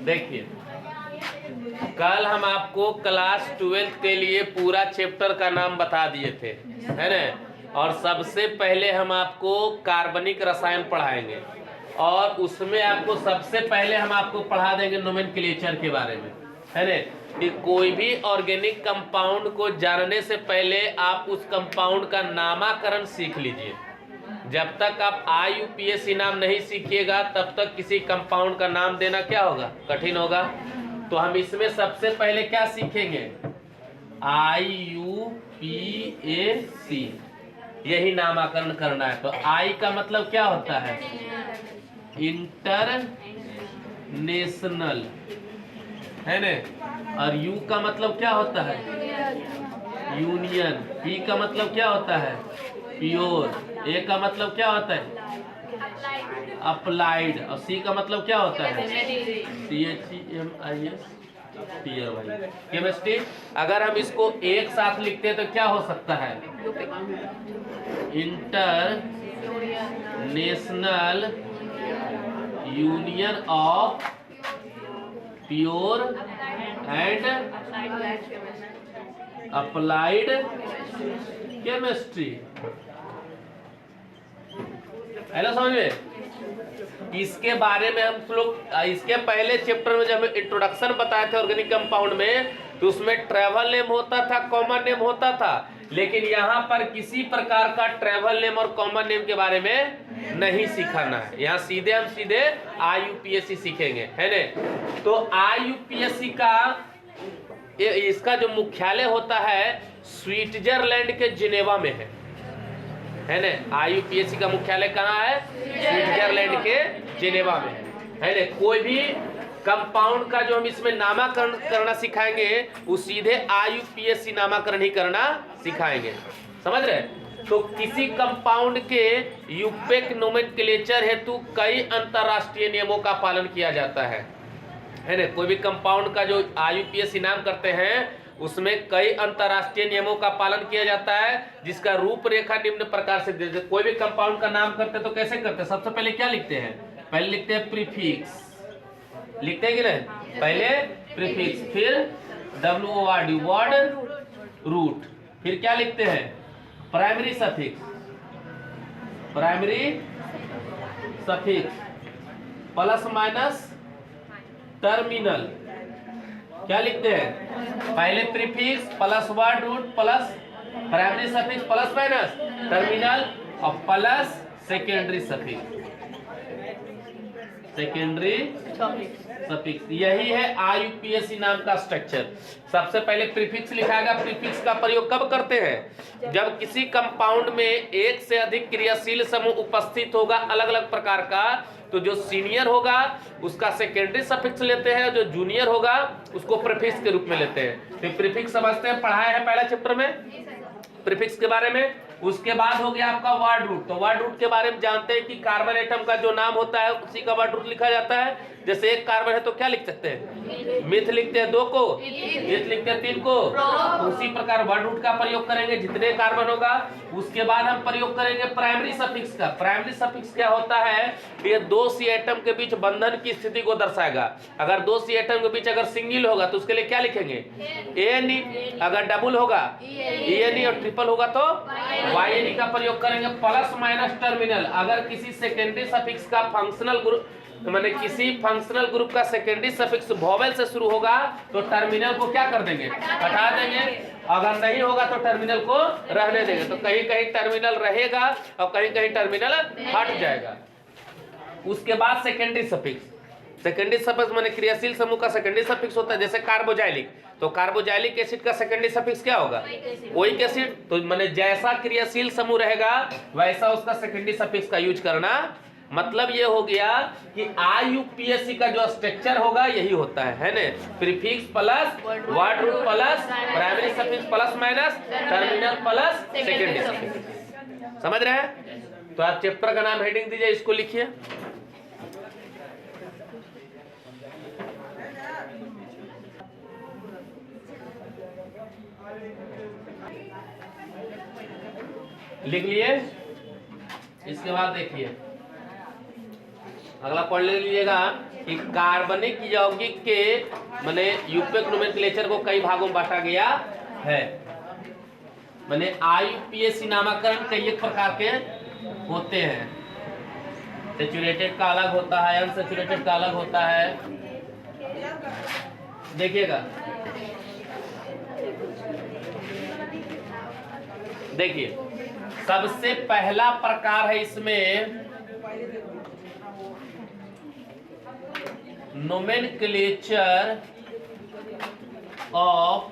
देखिए, कल हम आपको क्लास 12th के लिए पूरा चैप्टर का नाम बता दिए थे, है ना। और सबसे पहले हम आपको कार्बनिक रसायन पढ़ाएंगे, और उसमें आपको सबसे पहले हम आपको पढ़ा देंगे नोमेनक्लेचर के बारे में, है ना। कि कोई भी ऑर्गेनिक कंपाउंड को जानने से पहले आप उस कंपाउंड का नामकरण सीख लीजिए। जब तक आप IUPAC नाम नहीं सीखिएगा तब तक किसी कंपाउंड का नाम देना क्या होगा, कठिन होगा। तो हम इसमें सबसे पहले क्या सीखेंगे, IUPAC, यही नामकरण करना है। तो I का मतलब क्या होता है, इंटरनेशनल, है ना। और U का मतलब क्या होता है, यूनियन। P का मतलब क्या होता है, प्योर। A का मतलब क्या होता है, अप्लाइड। और C का मतलब क्या होता है, CHEMIS, केमिस्ट्री। अगर हम इसको एक साथ लिखते हैं तो क्या हो सकता है, international union of pure and applied chemistry. Hello, समझ में। इसके बारे में हम लोग इसके पहले चैप्टर में जब इंट्रोडक्शन बताए थे ऑर्गेनिक कंपाउंड में, तो उसमें ट्रेवल नेम होता था, कॉमन नेम होता था। लेकिन यहाँ पर किसी प्रकार का ट्रेवल नेम और कॉमन नेम के बारे में नहीं सिखाना है। यहाँ सीधे हम IUPAC सीखेंगे, है ना। तो IUPAC का इसका जो मुख्यालय होता है स्विट्जरलैंड के जिनेवा में है ना। IUPAC का मुख्यालय कहाँ है, स्विट्जरलैंड के जिनेवा में है ना। कोई भी कंपाउंड का जो हम इसमें नामकरण करना सिखाएंगे वो सीधे IUPAC नामकरण ही करना सिखाएंगे, समझ रहे। तो किसी कंपाउंड के यूपेक नोमेनक्लेचर हेतु कई अंतरराष्ट्रीय नियमों का पालन किया जाता है ना। कोई भी कंपाउंड का जो IUPAC नाम करते हैं उसमें कई अंतरराष्ट्रीय नियमों का पालन किया जाता है, जिसका रूपरेखा निम्न प्रकार से दे। कोई भी कंपाउंड का नाम करते तो कैसे करते हैं, सबसे पहले क्या लिखते हैं, पहले लिखते हैं प्रीफिक्स, लिखते हैं कि नहीं, पहले प्रीफिक्स, फिर WORD वर्ड रूट, फिर क्या लिखते हैं, primary suffix, primary suffix plus minus terminal. क्या लिखते हैं, पहले prefix plus word root plus primary suffix plus minus terminal और plus secondary suffix, secondary suffix. यही है IUPAC नाम का स्ट्रक्चर। सबसे पहले प्रीफिक्स लिखाएगा। प्रीफिक्स का प्रयोग कब करते हैं, जब किसी कंपाउंड में एक से अधिक क्रियाशील समूह उपस्थित होगा अलग अलग प्रकार का, तो जो सीनियर होगा उसका सेकेंडरी सफिक्स लेते हैं, जो जूनियर होगा उसको प्रीफिक्स के रूप में लेते हैं। तो प्रीफिक्स समझते हैं, पढ़ाया है पहला चैप्टर में प्रीफिक्स के बारे में। उसके बाद हो गया आपका वर्ड रूट। तो वर्ड रूट के बारे में जानते हैं कि कार्बन एटम का जो नाम होता है उसी का वर्ड रूट लिखा जाता है। जैसे एक कार्बन है तो क्या लिख सकते हैं, मिथ लिखते हैं 2 को, इथ लिखते हैं 3 को। तो उसी प्रकार वर्ड रूट का प्रयोग करेंगे जितने कार्बन होगा। उसके बाद हम प्रयोग करेंगे प्राइमरी सफिक्स का। प्राइमरी सफिक्स क्या होता है, ये 2 C एटम के बीच बंधन की स्थिति को दर्शाएगा। अगर 2 C एटम के बीच अगर सिंगल होगा तो उसके लिए क्या लिखेंगे, ANE। अगर डबल होगा ENE और ट्रिपल होगा तो YNE का प्रयोग करेंगे। प्लस माइनस टर्मिनल, अगर किसी सेकेंडरी सफिक्स का फंक्शनल ग्रुप, माने किसी फंक्शनल ग्रुप का सेकेंडरी सफिक्स वोवेल से शुरू होगा तो टर्मिनल को क्या कर देंगे, हटा देंगे। अगर नहीं होगा तो टर्मिनल को रहने देंगे। तो कहीं कहीं टर्मिनल रहेगा और कहीं कहीं टर्मिनल हट जाएगा। उसके बाद सेकेंडरी सफिक्स। सेकेंडरी सफिक्स माने क्रियाशील समूह का सेकेंडरी सफिक्स होता है। जैसे कार्बोजाइलिक, तो कार्बोजाइलिक एसिड का सेकेंडरी सफिक्स क्या होगा, ओइक एसिड। तो माने जैसा क्रियाशील समूह रहेगा वैसा उसका सेकेंडरी सफिक्स का यूज करना। मतलब ये हो गया कि IUPAC का जो स्ट्रक्चर होगा यही होता है ना। Prefix plus word root plus primary suffix plus minus terminal plus secondary suffix. समझ रहे हैं। तो आप चैप्टर का नाम हेडिंग दीजिए, इसको लिखिए। लिख लिए। इसके बाद देखिए अगला पढ़ लीजिएगा कि कार्बनिक यौगिक के माने यूपीएक नोमेनक्लेचर को कई भागों में बांटा गया है। माने IUPAC नामकरण कई एक प्रकार के होते हैं। सेचुरेटेड का अलग होता है, अनसेचुरेटेड का अलग होता है। देखिएगा, देखिए सबसे पहला प्रकार है इसमें नोमेनक्लेचर ऑफ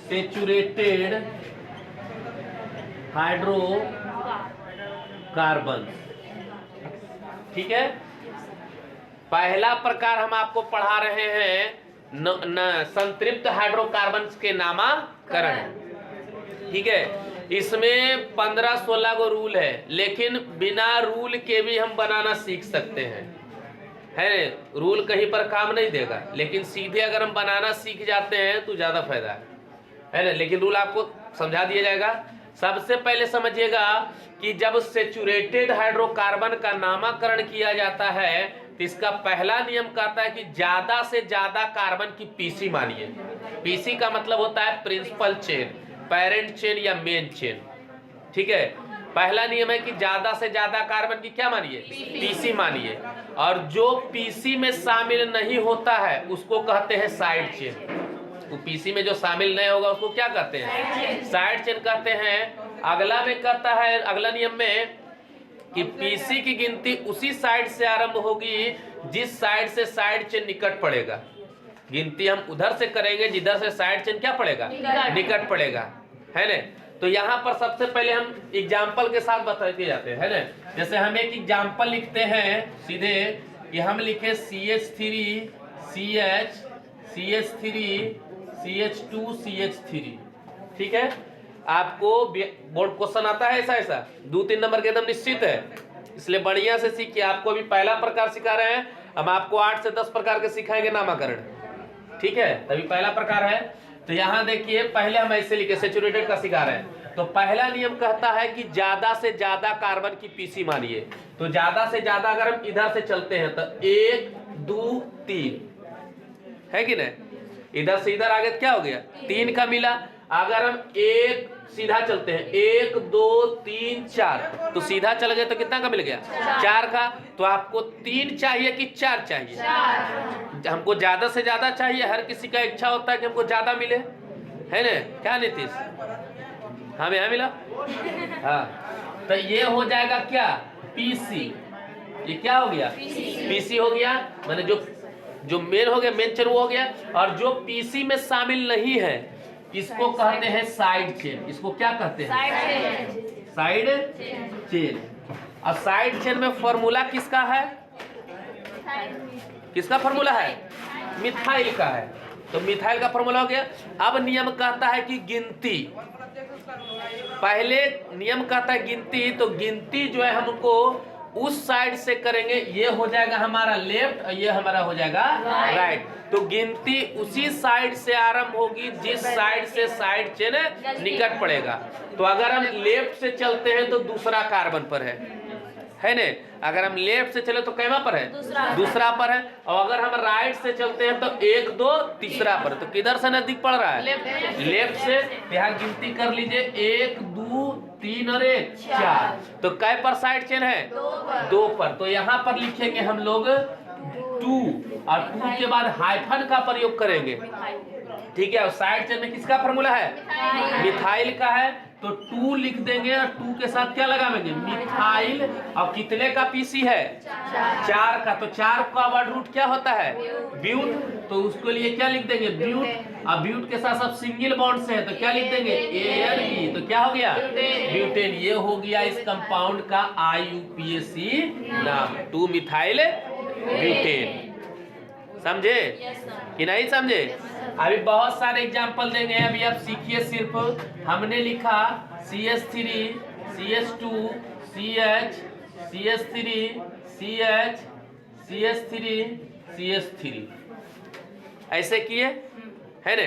सेचुरेटेड हाइड्रोकार्बन। ठीक है, पहला प्रकार हम आपको पढ़ा रहे हैं संतृप्त हाइड्रोकार्बन के नामकरण। ठीक है, इसमें 15-16 गो रूल है, लेकिन बिना रूल के भी हम बनाना सीख सकते हैं, है रूल कहीं पर काम नहीं देगा, लेकिन सीधे अगर हम बनाना सीख जाते हैं तो ज्यादा फायदा है ना। लेकिन रूल आपको समझा दिया जाएगा। सबसे पहले समझिएगा कि जब सेचुरेटेड हाइड्रोकार्बन का नामकरण किया जाता है तो इसका पहला नियम कहता है कि ज्यादा से ज्यादा कार्बन की पीसी मानिए। पीसी का मतलब होता है प्रिंसिपल चेन, पेरेंट चेन या मेन चेन। ठीक है, पहला नियम है कि ज्यादा से ज्यादा कार्बन की क्या मानिए, पीसी मानिए। और जो पीसी में शामिल नहीं होता है उसको कहते हैं साइड चेन। तो पीसी में जो शामिल नहीं होगा उसको क्या कहते हैं, साइड चेन कहते हैं। अगला में कहता है, अगला नियम में कि पीसी की गिनती उसी साइड से आरंभ होगी जिस साइड से साइड चेन निकट पड़ेगा। गिनती हम उधर से करेंगे जिधर से साइड चेन क्या पड़ेगा, निकट पड़ेगा, है ना। तो यहाँ पर सबसे पहले हम एग्जाम्पल के साथ बताते जाते हैं, है ना। जैसे हम एक एग्जाम्पल लिखते हैं सीधे कि हम लिखे CH3 CH CH3 CH2 CH3। ठीक है, आपको बोर्ड क्वेश्चन आता है ऐसा ऐसा 2-3 नंबर के एकदम निश्चित है, इसलिए बढ़िया से सीखिए। आपको अभी पहला प्रकार सिखा रहे हैं, अब आपको 8 से 10 प्रकार के सिखाएंगे नामकरण। ठीक है, तभी पहला प्रकार है। तो यहाँ देखिए पहले हम ऐसे लिखे, सेचुरेटेड का सिखा रहे हैं। तो पहला नियम कहता है कि ज्यादा से ज्यादा कार्बन की पीसी मानिए। तो ज्यादा से ज्यादा अगर हम इधर से चलते हैं तो 1 2 3 है कि नहीं, इधर से इधर आगे क्या हो गया, 3 का मिला। अगर हम एक सीधा चलते हैं 1 2 3 4, तो सीधा चल गए तो कितना का मिल गया, 4 का। तो आपको 3 चाहिए कि 4 चाहिए, हमको ज्यादा से ज्यादा चाहिए। हर किसी का इच्छा होता है कि हमको ज्यादा मिले, है ना। क्या नीतीश, हमें यहाँ मिला। हाँ, तो ये हो जाएगा क्या, पीसी। ये क्या हो गया, पीसी हो गया। मैंने जो मेन हो गया, मेन चेन वो हो गया। और जो पीसी में शामिल नहीं है इसको कहते हैं साइड चेन। इसको क्या कहते हैं, साइड चेन। और साइड चेन में फॉर्मूला किसका है, किसका फॉर्मूला है, मिथाइल का है। तो मिथाइल का फॉर्मूला हो गया। अब नियम कहता है कि गिनती, पहले नियम कहता है गिनती, तो गिनती जो है हमको उस साइड से करेंगे, ये हो जाएगा हमारा लेफ्ट और ये हमारा हो जाएगा राइट। तो गिनती उसी साइड से आरंभ होगी जिस साइड से साइड चेन निकट पड़ेगा। तो अगर हम लेफ्ट से चलते हैं तो दूसरा कार्बन पर है ने। अगर हम लेफ्ट से चले तो कैमा पर है, दूसरा पर है। और अगर हम राइट से चलते हैं तो 1 2 तीसरा पर। तो किधर से नजदीक पड़ रहा है, लेफ्ट से। यहाँ गिनती कर लीजिए 1 2 3 और 1 4। तो कै पर साइड चेन है, 2 पर। तो यहाँ पर लिखेंगे हम लोग 2 और 2 के बाद हाइफन का प्रयोग करेंगे। ठीक है, और साइड चेन में किसका फॉर्मूला है, मिथाइल का है। तो 2 लिख देंगे और 2 के साथ क्या लगाएंगे, मिथाइल। और कितने का पीसी है, 4 का। तो 4 का वर्ड रूट क्या होता है, ब्यूट। तो उसके लिए क्या लिख देंगे, ब्यूट। अब ब्यूट के साथ सब सिंगल बॉन्ड से है तो क्या लिख देंगे, AN। तो क्या हो गया, ब्यूटेन। ये हो गया इस कंपाउंड का IUPAC नाम, 2 मिथाइल ब्यूटेन। समझे कि नहीं समझे। अभी बहुत सारे एग्जाम्पल देंगे, अभी आप सीखिए। सिर्फ हमने लिखा CH3 CH2 CH CH3 CH CH3 CH3 ऐसे किए, है ना।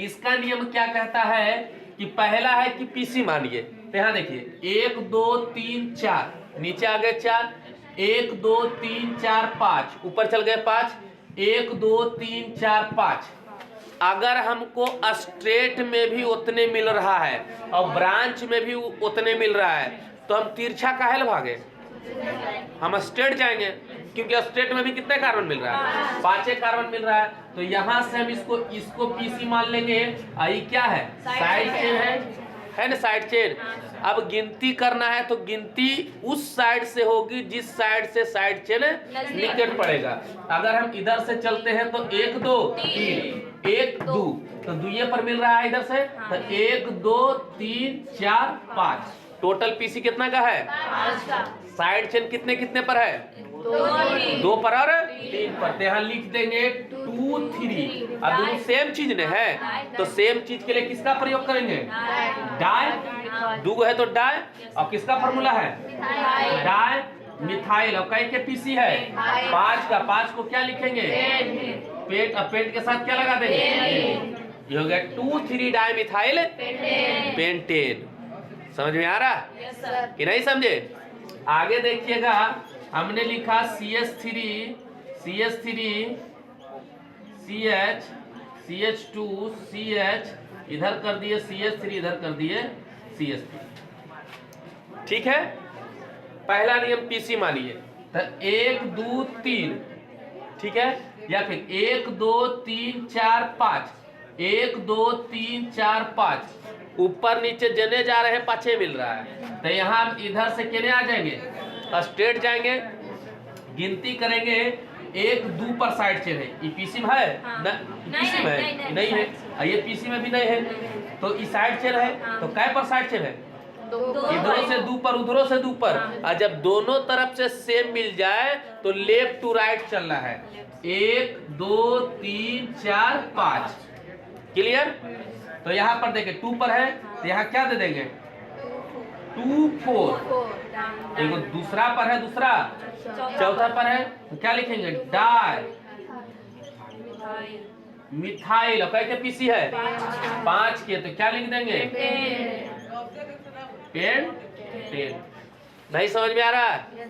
इसका नियम क्या कहता है कि पहला है कि पीसी मानिए, तो यहाँ देखिए 1 2 3 4, नीचे आ गए 4, 1 2 3 4 5, ऊपर चल गए 5, 1 2 3 4 5। अगर हमको स्ट्रेट में भी उतने मिल रहा है और ब्रांच में भी उतने मिल रहा है तो हम तिरछा काहे भागे, हम स्ट्रेट जाएंगे, क्योंकि स्ट्रेट में भी कितने कार्बन मिल रहा है, 5 कार्बन मिल रहा है। तो यहाँ से हम इसको पीसी मान लेंगे। आई क्या है, साइड चेन है ना, साइड चेन। अब गिनती करना है तो गिनती उस साइड से होगी जिस साइड से साइड चेन निकट पड़ेगा। अगर हम इधर से चलते हैं तो 1 2 3, 1 2, तो दुइये पर मिल रहा है इधर से, तो 1 2 3 4 5। टोटल पीसी कितना का है, साइड चेन कितने कितने पर है, 2 पर और 3 पर। तो यहाँ लिख देंगे 2 3। अब दोनों सेम चीज ने है तो सेम चीज के लिए किसका प्रयोग करेंगे, डाई। दो है तो डाई, और किसका फॉर्मूला है, डाई मिथाइल। और कई के पीसी है 5 का, 5 को क्या लिखेंगे, पेंट। अब पेंट के साथ क्या लगा देंगे, ये हो गया 2 3 डाई मिथाइल पेंटेन। समझ में आ रहा कि नहीं समझे। आगे देखिएगा, हमने लिखा CH3 CH CH2 CH, इधर कर दिए CH3, इधर कर दिए CH3। ठीक है, पहला नियम पीसी मानिए तो 1 2 3, ठीक है, या फिर 1 2 3 4 5, 1 2 3 4 5। ऊपर नीचे जने जा रहे हैं, पाछे मिल रहा है, तो यहाँ हम इधर से केने आ जाएंगे, स्ट्रेट जाएंगे, गिनती करेंगे। 1 2 पर साइड चेन है, ये पीसी में है ना, पीसी में है नहीं है, और ये पीसी में भी नहीं है, तो ये साइड चेन है। तो कै पर साइड चेन है, इधरों से 2 पर, उधरों से 2 पर। और जब दोनों तरफ से सेम मिल जाए तो लेफ्ट टू राइट चलना है, 1 2 3 4 5। क्लियर। तो यहाँ पर देखिए 2 पर है तो यहाँ क्या दे देंगे, 2 4। एक दूसरा पर है, दूसरा चौथा पर है तो क्या लिखेंगे, डाई मिथाइल। और के पीसी है 5 के, तो क्या लिख देंगे, पेंटेन। नहीं समझ में आ रहा है,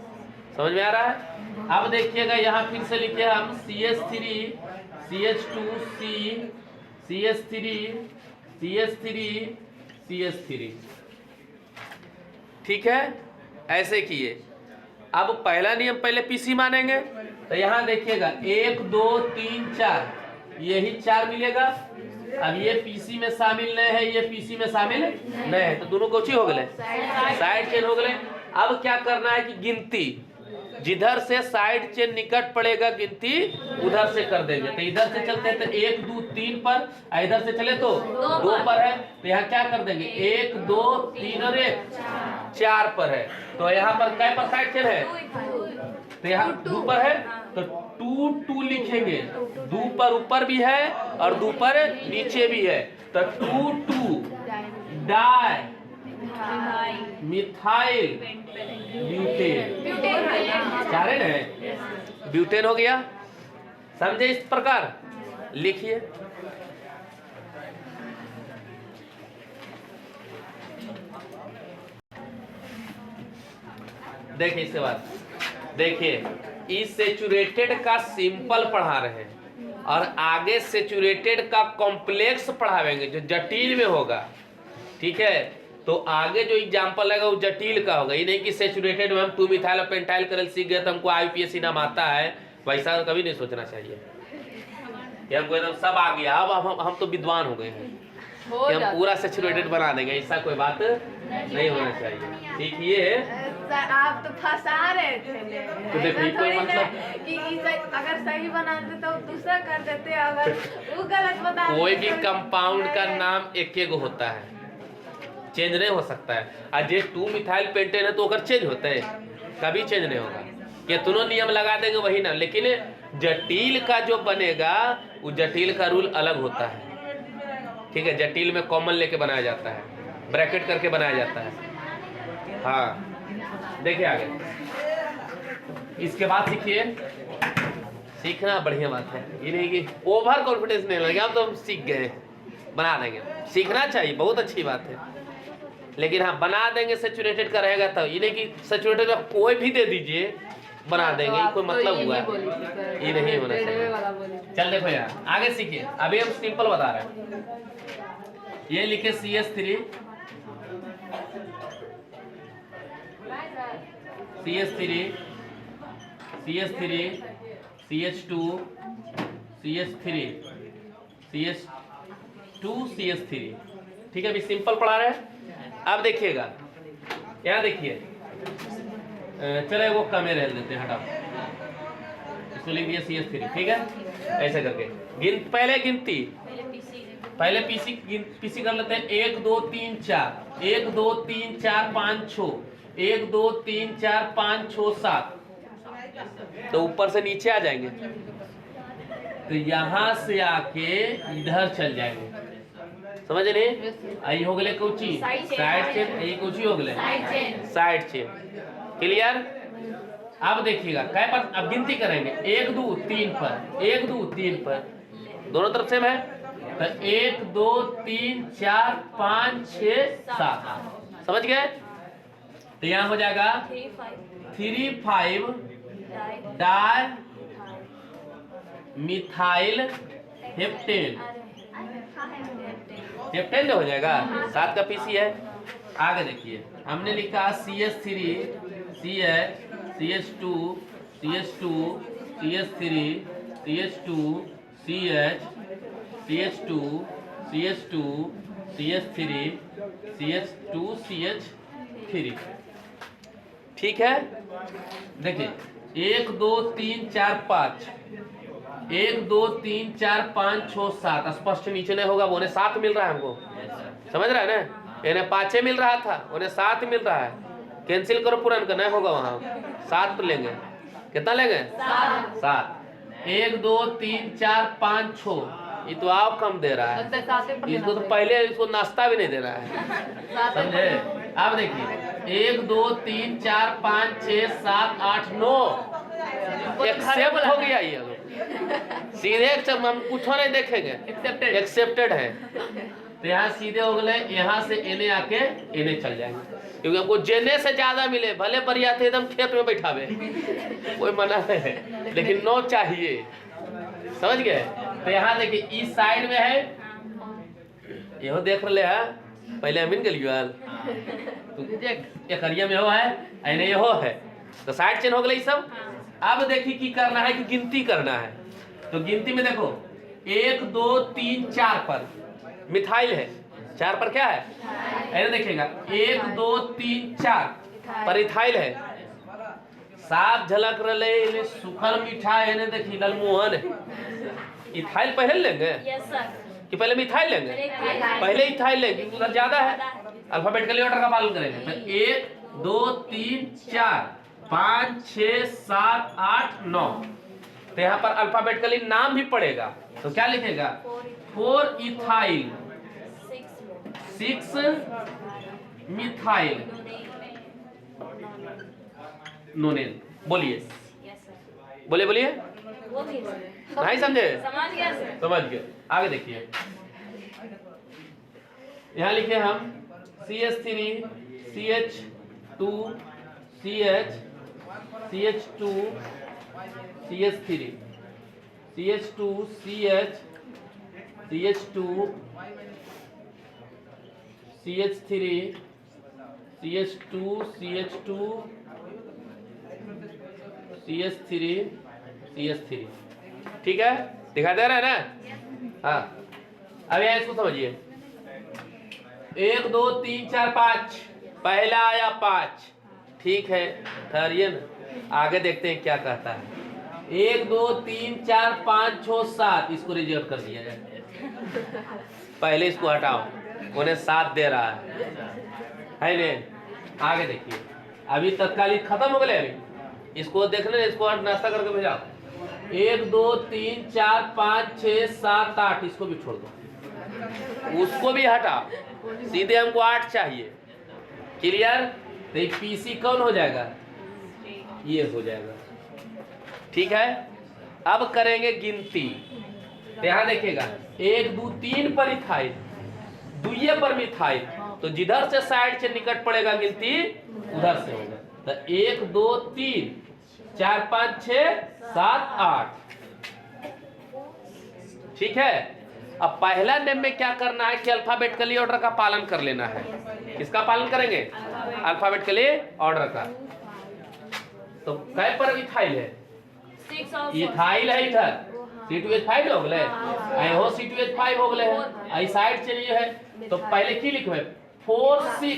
समझ में आ रहा है। अब देखिएगा यहाँ फिर से लिखे हम CH3 CH2 CH3 CH3। ठीक है, ऐसे किए। अब पहला नियम पहले पीसी मानेंगे, तो यहाँ देखिएगा 1 2 3 4, यही 4 मिलेगा। अब ये पीसी में शामिल नहीं है, ये पीसी में शामिल नहीं है, तो दोनों कोची हो गए, साइड चेन हो गए। अब क्या करना है कि गिनती जिधर से साइड चेन निकट पड़ेगा गिनती उधर से कर देंगे। तो इधर से चलते हैं तो 1 2 3 पर, इधर से चले तो 2 पर है, तो यहाँ क्या कर देंगे, 1 2 3 और 1 4 पर है। तो यहाँ पर क्या पर साइड चेन है, तो यहाँ 2 पर है तो 2 2 लिखेंगे। 2 पर ऊपर भी है और 2 पर नीचे भी है, तो 2 2 डाई मिथाइल ब्यूटेन। चारे ना, ब्यूटेन हो गया। समझे, इस प्रकार लिखिए। देखिए इसके बाद देखिए, इस सेचुरेटेड का सिंपल पढ़ा रहे हैं और आगे सेचुरेटेड का कॉम्प्लेक्स पढ़ावेंगे जो जटिल में होगा। ठीक है, तो आगे जो एग्जाम्पल लगेगा वो जटिल का होगा। ये नहीं कि सेचुरेटेड में हम 2 मिथाइल और पेंटाइल करल सीख गए तो हमको IUPAC नाम आता है, वैसा कभी नहीं सोचना चाहिए कि हमको एकदम सब आ गया। अब हम तो विद्वान हो गए हैं कि हम पूरा सेचुरेटेड बना देंगे, ऐसा कोई बात नहीं होना चाहिए। ठीक, ये आप तो फंसा रहे थे। तो देखिए कोई मतलब कि अगर सही बनाते तो दूसरा कर देते, अगर वो गलत बता कोई भी कंपाउंड का नाम एक एक होता है, चेंज नहीं हो सकता है। और जे 2 मिथाइल पेंटेन है तो अगर चेंज होता है, कभी चेंज नहीं होगा। ये दोनों नियम लगा देंगे वही ना, लेकिन जटिल का जो बनेगा वो जटिल का रूल अलग होता है। ठीक है, जटिल में कॉमन लेके बनाया जाता है, ब्रैकेट करके बनाया जाता है। हाँ देखिए आगे, इसके बाद सीखिए। सीखना बढ़िया बात है, ये नहीं कि ओवर कॉन्फिडेंस नहीं लगे, अब तो हम सीख गए, बना देंगे। सीखना चाहिए, बहुत अच्छी बात है। लेकिन हाँ बना देंगे सैचुरेटेड का रहेगा तब, ये नहीं कि सैचुरेटेड का कोई भी दे दीजिए बना देंगे, ये कोई मतलब हुआ ये नहीं होना चाहिए। चल देखो यार आगे सीखिए, अभी हम सिंपल बता रहे हैं। ये लिखे CH3 CH3 CH3 CH2 CH3 CH2 CH3, ठीक है अभी सिंपल पढ़ा रहे हैं। अब देखिएगा यहाँ देखिए, चलो वो कमे रह देते हैं, हटाओ इसको लिख दिया CH3, ठीक है ऐसे करके पहले गिनती, पहले पीसी कर लेते हैं। 1 2 3 4 1 2 3 4 5 6 1 2 3 4 5 6 7, तो ऊपर से नीचे आ जाएंगे, तो यहाँ से आके इधर चल जाएंगे, समझ नहीं? आई हो गए कोची साइड चेन, ये कोची हो गए साइड चेन, क्लियर? अब देखिएगा कै पर अब गिनती करेंगे 1 2 3 पर 1 2 3 पर, दोनों तरफ सेम है, तो 1 2 3 4 5 6 7, समझ गए? तो यहाँ हो जाएगा 3 5 डाई मिथाइल हेप्टेन, हेप्टेन हो जाएगा, 7 का पीसी है। आगे देखिए हमने लिखा CH3 CH CH2 CH2 CH3 CH2 CH CH2 CH2 CH3 CH2 CH3, ठीक है? देखिए 1 2 3 4 5 1 2 3 4 5 6 7, स्पष्ट नीचे नहीं होगा, वो 7 मिल रहा है हमको, समझ रहा है ना? इन्हें 5 मिल रहा था, उन्हें 7 मिल रहा है, कैंसिल करो पूरा इनका नहीं होगा, वहाँ 7 पर लेंगे, कितना लेंगे 7। 1 2 3 4 5 6, ये तो आप कम दे रहा है, इसको तो पहले इसको नाश्ता भी नहीं दे रहा है, समझे? अब देखिए 1 2 3 4 5 6 7 8 9, एक्सेप्ट हो गया ये, सीधे हम कुछ नहीं देखेंगे, एक्सेप्टेड है, तो यहाँ सीधे हो गए, यहाँ से इन्हें आके इन्हें चल जाएंगे, क्योंकि हमको जेने से ज्यादा मिले, भले बढ़िया थे एकदम खेत में बैठावे, कोई मना है, लेकिन 9 चाहिए, समझ गए? तो यहाँ देखिए इस साइड में है, यहो देख रहे हैं, पहले अमीन के लिए तो एकरिया में हो है, ऐने यहो है, तो साइड चेन हो गई सब। अब देखिए की करना है कि गिनती करना है, तो गिनती में देखो 1 2 3 4 पर मिथाइल है, 4 पर क्या है, ऐसे देखिएगा 1 2 3 4 पर इथाइल है, साफ झलक रहे सुखल मीठा है, देखिए ललमोहन है, इथाइल पहले लेंगे कि पहले मिथाइल लेंगे? पहले इथाइल लेंगे, उधर ज्यादा है, अल्फाबेटिकली ऑर्डर का पालन करेंगे, तो 1 2 3 4 5 6 7 8 9, तो यहाँ पर अल्फाबेटिकली नाम भी पड़ेगा, तो क्या लिखेगा 4 इथाइल 6 मिथाइल नोनेन, बोलिए बोलिए बोलिए, नहीं समझे? समझ गए। आगे देखिए यहाँ लिखे हम CH3 CH2 CH CH2 CH3 CH2 CH CH2 CH3 CH2 CH2 CH3 CH3, ठीक है? दिखा दे रहा है ना? हाँ अब यहाँ इसको समझिए, 1 2 3 4 5, पहला आया 5, ठीक है, ठहरिए ना, आगे देखते हैं क्या कहता है। 1 2 3 4 5 6 7, इसको रिजेक्ट कर दिया जाए, पहले इसको हटाओ, उन्हें 7 दे रहा है ने? आगे देखिए अभी तत्कालिक खत्म हो गए, अभी इसको देखने, इसको नाश्ता करके भेजा। 1 2 3 4 5 6 7 8, इसको भी छोड़ दो, उसको भी हटा, सीधे हमको 8 चाहिए, क्लियर? तो पीसी कौन हो जाएगा, ये हो जाएगा, ठीक है? अब करेंगे गिनती, तो यहाँ देखिएगा 1 2 3 पर इथाइल, 2 पर मिथाइल, तो जिधर से साइड से निकट पड़ेगा गिनती उधर से होगा। तो 1 2 3 4 5 6 7 8। ठीक है। अब पहला नेम में क्या करना है कि अल्फाबेटिकली ऑर्डर का पालन कर लेना है। किसका पालन करेंगे? अल्फाबेटिकली ऑर्डर का। तो कै पर इथाइल है? इथाइल है इधर C2H5 हो गए, हो C2H5 हो गए है, आई साइड से ये है। तो पहले की लिखबे 4 6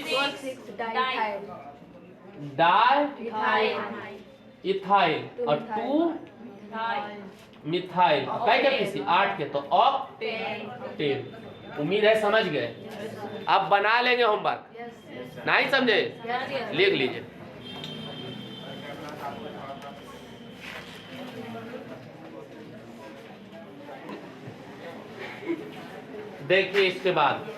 डाई इथाइल और 2 मिथाइल। कै के पीसी 8 के, तो ऑक्टेन। उम्मीद है समझ गए। अब बना लेंगे होमवर्क, नहीं समझे? लिख लीजिए। देखिए इसके बाद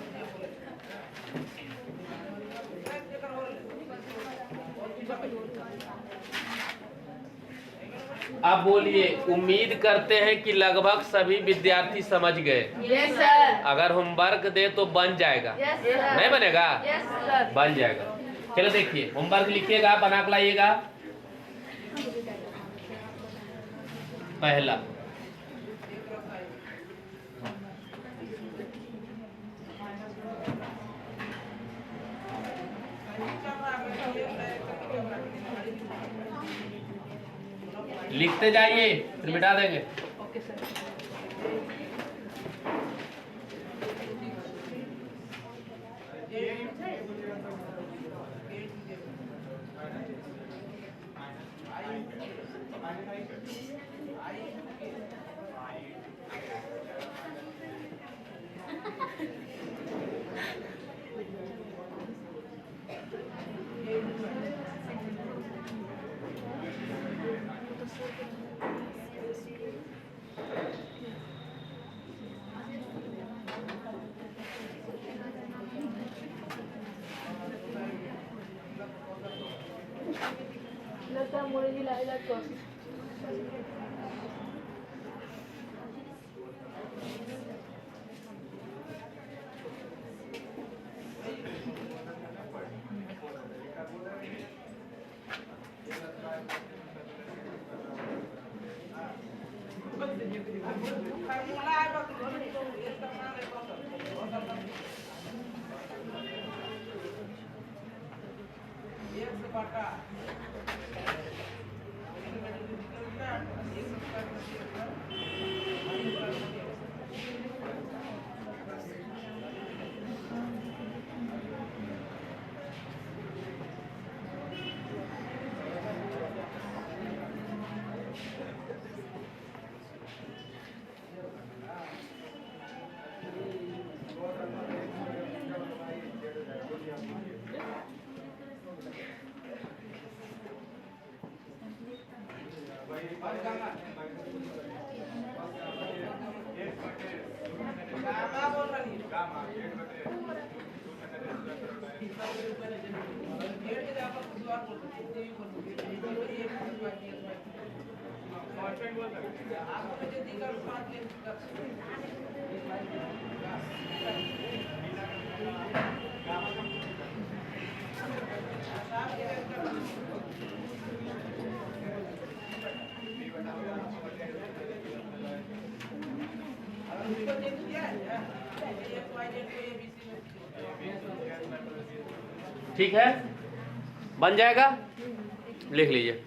अब बोलिए, उम्मीद करते हैं कि लगभग सभी विद्यार्थी समझ गए। Yes sir. अगर होमवर्क दे तो बन जाएगा। Yes sir. नहीं बनेगा? Yes sir. बन जाएगा। चलो देखिए, होमवर्क लिखिएगा, बना के लाइएगा। पहला लिखते जाइए, फिर मिटा देंगे। Okay sir. लता मुरली लाइला कोशिश। ठीक है, बन जाएगा। लिख लीजिए।